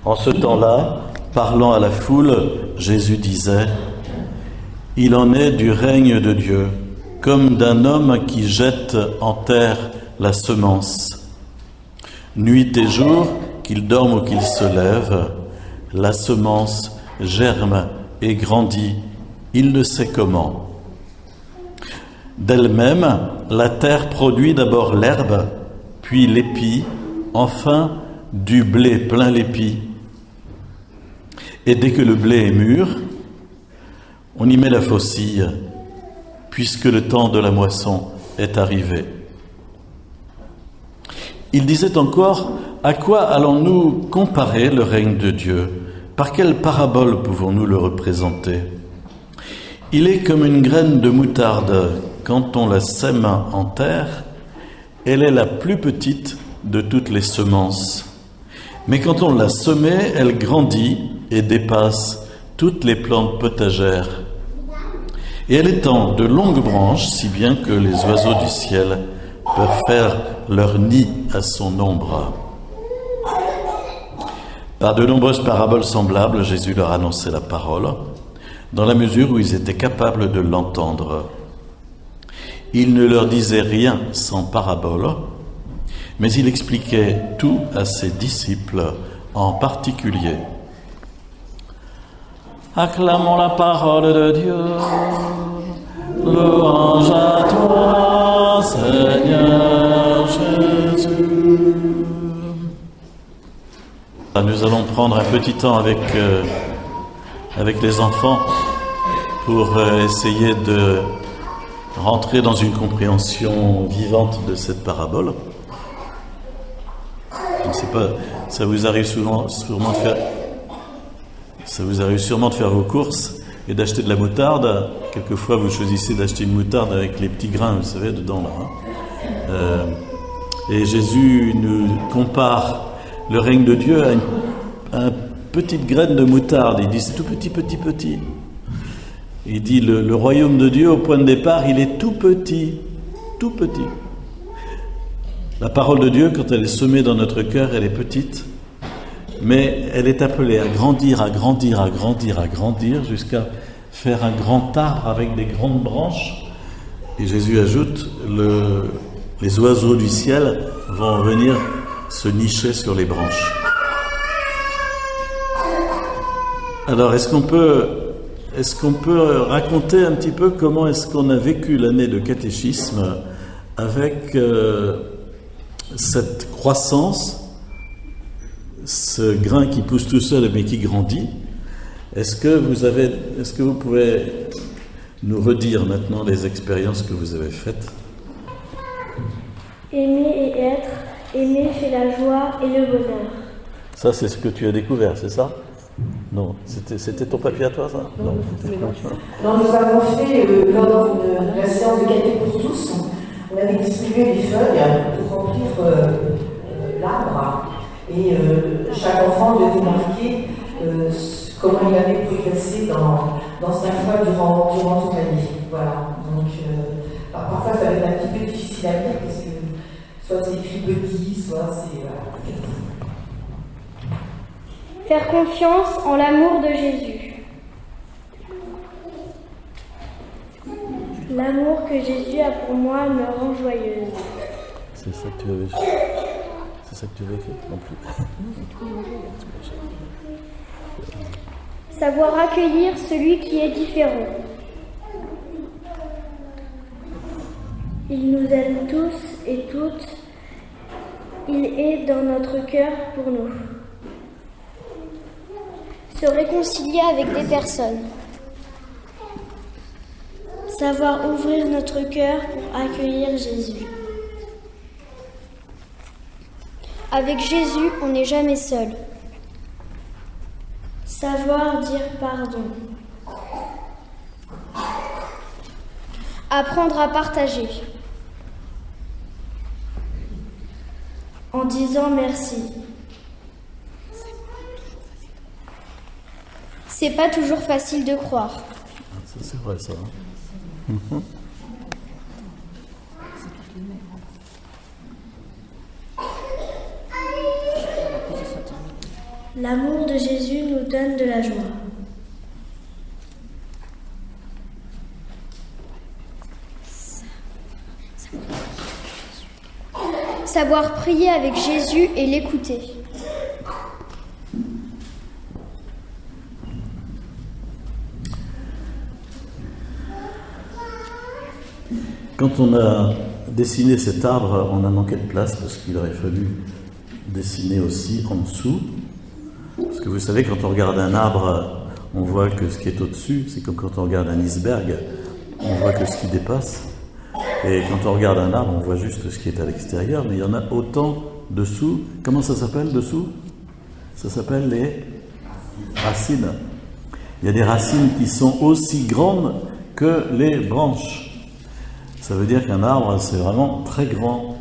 En ce temps-là, parlant à la foule, Jésus disait : « Il en est du règne de Dieu, comme d'un homme qui jette en terre la semence. Nuit et jour, qu'il dorme ou qu'il se lève, la semence germe et grandit, il ne sait comment. D'elle-même, la terre produit d'abord l'herbe, puis l'épi, enfin du blé plein l'épi. Et dès que le blé est mûr, on y met la faucille, puisque le temps de la moisson est arrivé. » Il disait encore : « À quoi allons-nous comparer le règne de Dieu ? Par quelle parabole pouvons-nous le représenter ? Il est comme une graine de moutarde. Quand on la sème en terre, elle est la plus petite de toutes les semences. Mais quand on l'a semée, elle grandit et dépasse toutes les plantes potagères. Et elle étend de longues branches, si bien que les oiseaux du ciel peuvent faire leur nid à son ombre. » Par de nombreuses paraboles semblables, Jésus leur annonçait la parole, dans la mesure où ils étaient capables de l'entendre. Il ne leur disait rien sans parabole, mais il expliquait tout à ses disciples en particulier. Acclamons la parole de Dieu. Louange à toi, Seigneur Jésus. Nous allons prendre un petit temps avec les enfants pour essayer de rentrer dans une compréhension vivante de cette parabole. Je ne sais pas, ça vous arrive sûrement de faire vos courses et d'acheter de la moutarde. Quelquefois, vous choisissez d'acheter une moutarde avec les petits grains, vous savez, dedans là. Et Jésus nous compare le règne de Dieu à une petite graine de moutarde. Il dit c'est tout petit, petit, petit. Il dit le royaume de Dieu, au point de départ, il est tout petit, tout petit. La parole de Dieu, quand elle est semée dans notre cœur, elle est petite, mais elle est appelée à grandir, à grandir, à grandir, à grandir, jusqu'à faire un grand arbre avec des grandes branches. Et Jésus ajoute, les oiseaux du ciel vont venir se nicher sur les branches. Alors, est-ce qu'on peut raconter un petit peu comment est-ce qu'on a vécu l'année de catéchisme avec cette croissance, ce grain qui pousse tout seul mais qui grandit? Est-ce que vous pouvez nous redire maintenant les expériences que vous avez faites? Aimer et être, aimer fait la joie et le bonheur. Ça, c'est ce que tu as découvert, c'est ça? Non, c'était ton papier à toi, ça? Non, nous avons fait, pendant la séance de caté pour tous, on avait distribué des feuilles pour remplir l'arbre. Et chaque enfant devait marquer comment il avait progressé dans 5 fois durant toute l'année. Voilà. Donc, parfois, ça va être un petit peu difficile à lire parce que soit c'est écrit petit, soit c'est... Faire confiance en l'amour de Jésus. L'amour que Jésus a pour moi me rend joyeuse. C'est ça que tu avais fait? C'est ça que tu avais fait? Non plus. Savoir accueillir celui qui est différent. Il nous aime tous et toutes. Il est dans notre cœur pour nous. Se réconcilier avec des personnes. Savoir ouvrir notre cœur pour accueillir Jésus. Avec Jésus, on n'est jamais seul. Savoir dire pardon. Apprendre à partager. En disant merci. C'est pas toujours facile de croire. Ça, c'est vrai, ça. L'amour de Jésus nous donne de la joie. Savoir prier avec Jésus et l'écouter. Quand on a dessiné cet arbre, on a manqué de place parce qu'il aurait fallu dessiner aussi en dessous. Parce que vous savez, quand on regarde un arbre, on voit que ce qui est au-dessus, c'est comme quand on regarde un iceberg, on voit que ce qui dépasse. Et quand on regarde un arbre, on voit juste ce qui est à l'extérieur, mais il y en a autant dessous. Comment ça s'appelle dessous? Ça s'appelle les racines. Il y a des racines qui sont aussi grandes que les branches. Ça veut dire qu'un arbre, c'est vraiment très grand.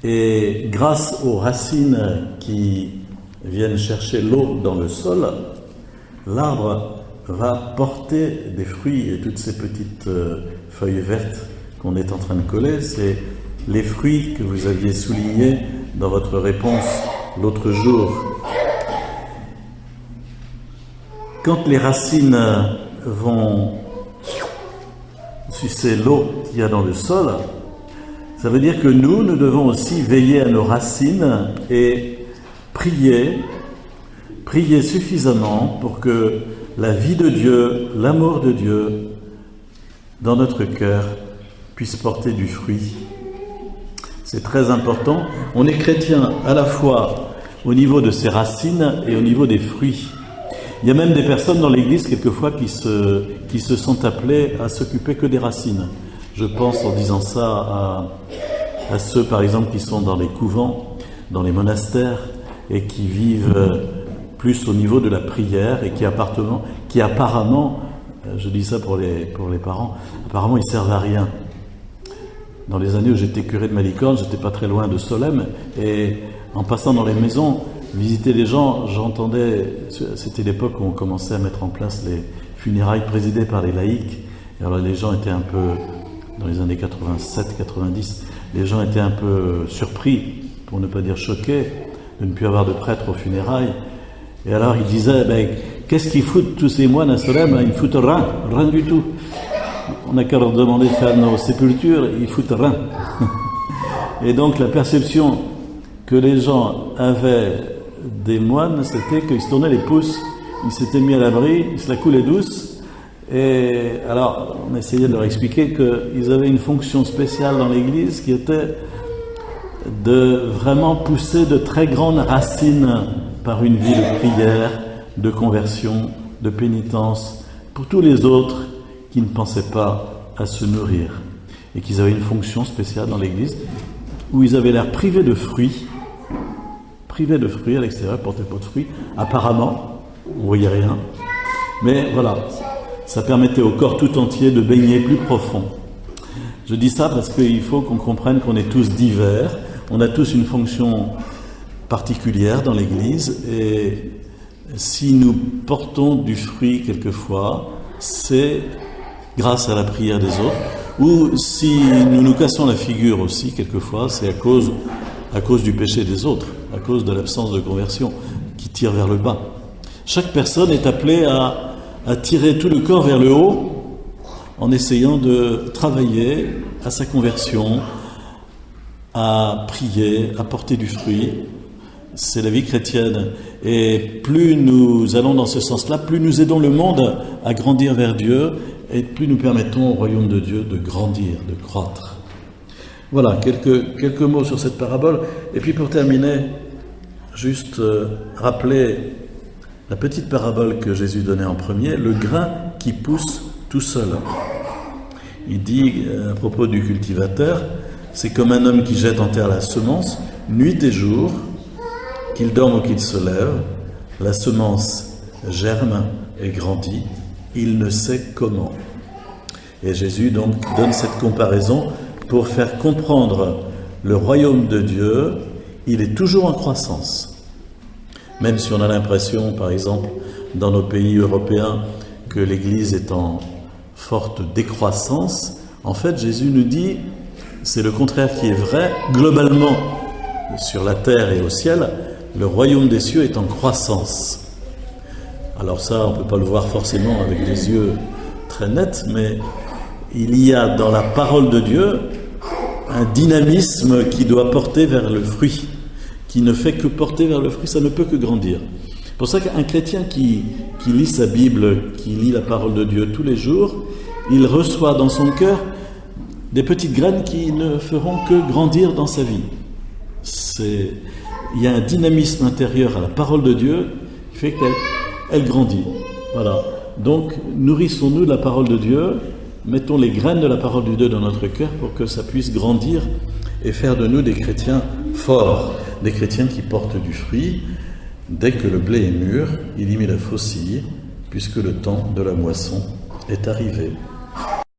Et grâce aux racines qui viennent chercher l'eau dans le sol, l'arbre va porter des fruits et toutes ces petites feuilles vertes qu'on est en train de coller, c'est les fruits que vous aviez soulignés dans votre réponse l'autre jour. Quand les racines vont sucer l'eau qu'il y a dans le sol, ça veut dire que nous devons aussi veiller à nos racines et prier suffisamment pour que la vie de Dieu, l'amour de Dieu dans notre cœur puisse porter du fruit. C'est très important. On est chrétien à la fois au niveau de ses racines et au niveau des fruits. Il y a même des personnes dans l'Église, quelquefois, qui se sont appelées à s'occuper que des racines. Je pense, en disant ça, à ceux, par exemple, qui sont dans les couvents, dans les monastères, et qui vivent plus au niveau de la prière, et qui apparemment, je dis ça pour les parents, apparemment, ils servent à rien. Dans les années où j'étais curé de Malicorne, j'étais pas très loin de Solesmes, et en passant dans les maisons, visiter les gens, j'entendais, c'était l'époque où on commençait à mettre en place les funérailles présidées par les laïcs. Et alors les gens étaient un peu, dans les années 87-90, les gens étaient un peu surpris, pour ne pas dire choqués, de ne plus avoir de prêtre aux funérailles. Et alors ils disaient, qu'est-ce qu'ils foutent tous ces moines à Solesmes? Ils foutent rien du tout. On n'a qu'à leur demander de faire nos sépultures, ils foutent rien. Et donc la perception que les gens avaient des moines, c'était qu'ils se tournaient les pouces, ils s'étaient mis à l'abri, ils se la coulaient douce. Et alors, on essayait de leur expliquer qu'ils avaient une fonction spéciale dans l'Église qui était de vraiment pousser de très grandes racines par une vie de prière, de conversion, de pénitence, pour tous les autres qui ne pensaient pas à se nourrir. Et qu'ils avaient une fonction spéciale dans l'Église où ils avaient l'air privés de fruits à l'extérieur, portaient pas de fruits. Apparemment, on voyait rien. Mais voilà, ça permettait au corps tout entier de baigner plus profond. Je dis ça parce qu'il faut qu'on comprenne qu'on est tous divers. On a tous une fonction particulière dans l'Église. Et si nous portons du fruit quelquefois, c'est grâce à la prière des autres. Ou si nous nous cassons la figure aussi, quelquefois, c'est à cause du péché des autres, à cause de l'absence de conversion qui tire vers le bas. Chaque personne est appelée à tirer tout le corps vers le haut en essayant de travailler à sa conversion, à prier, à porter du fruit. C'est la vie chrétienne. Et plus nous allons dans ce sens-là, plus nous aidons le monde à grandir vers Dieu et plus nous permettons au royaume de Dieu de grandir, de croître. Voilà, quelques mots sur cette parabole. Et puis pour terminer, juste rappeler la petite parabole que Jésus donnait en premier, le grain qui pousse tout seul. Il dit à propos du cultivateur, c'est comme un homme qui jette en terre la semence, nuit et jour, qu'il dorme ou qu'il se lève, la semence germe et grandit, il ne sait comment. Et Jésus donc donne cette comparaison pour faire comprendre le royaume de Dieu, il est toujours en croissance. Même si on a l'impression, par exemple, dans nos pays européens, que l'Église est en forte décroissance, en fait, Jésus nous dit, c'est le contraire qui est vrai, globalement, sur la terre et au ciel, le royaume des cieux est en croissance. Alors ça, on ne peut pas le voir forcément avec des yeux très nets, mais il y a dans la parole de Dieu un dynamisme qui doit porter vers le fruit, qui ne fait que porter vers le fruit, ça ne peut que grandir. C'est pour ça qu'un chrétien qui lit sa Bible, qui lit la parole de Dieu tous les jours, il reçoit dans son cœur des petites graines qui ne feront que grandir dans sa vie. Il y a un dynamisme intérieur à la parole de Dieu qui fait qu'elle grandit. Voilà. Donc, nourrissons-nous de la parole de Dieu, mettons les graines de la parole de Dieu dans notre cœur pour que ça puisse grandir et faire de nous des chrétiens forts, des chrétiens qui portent du fruit. Dès que le blé est mûr, il y met la faucille, puisque le temps de la moisson est arrivé.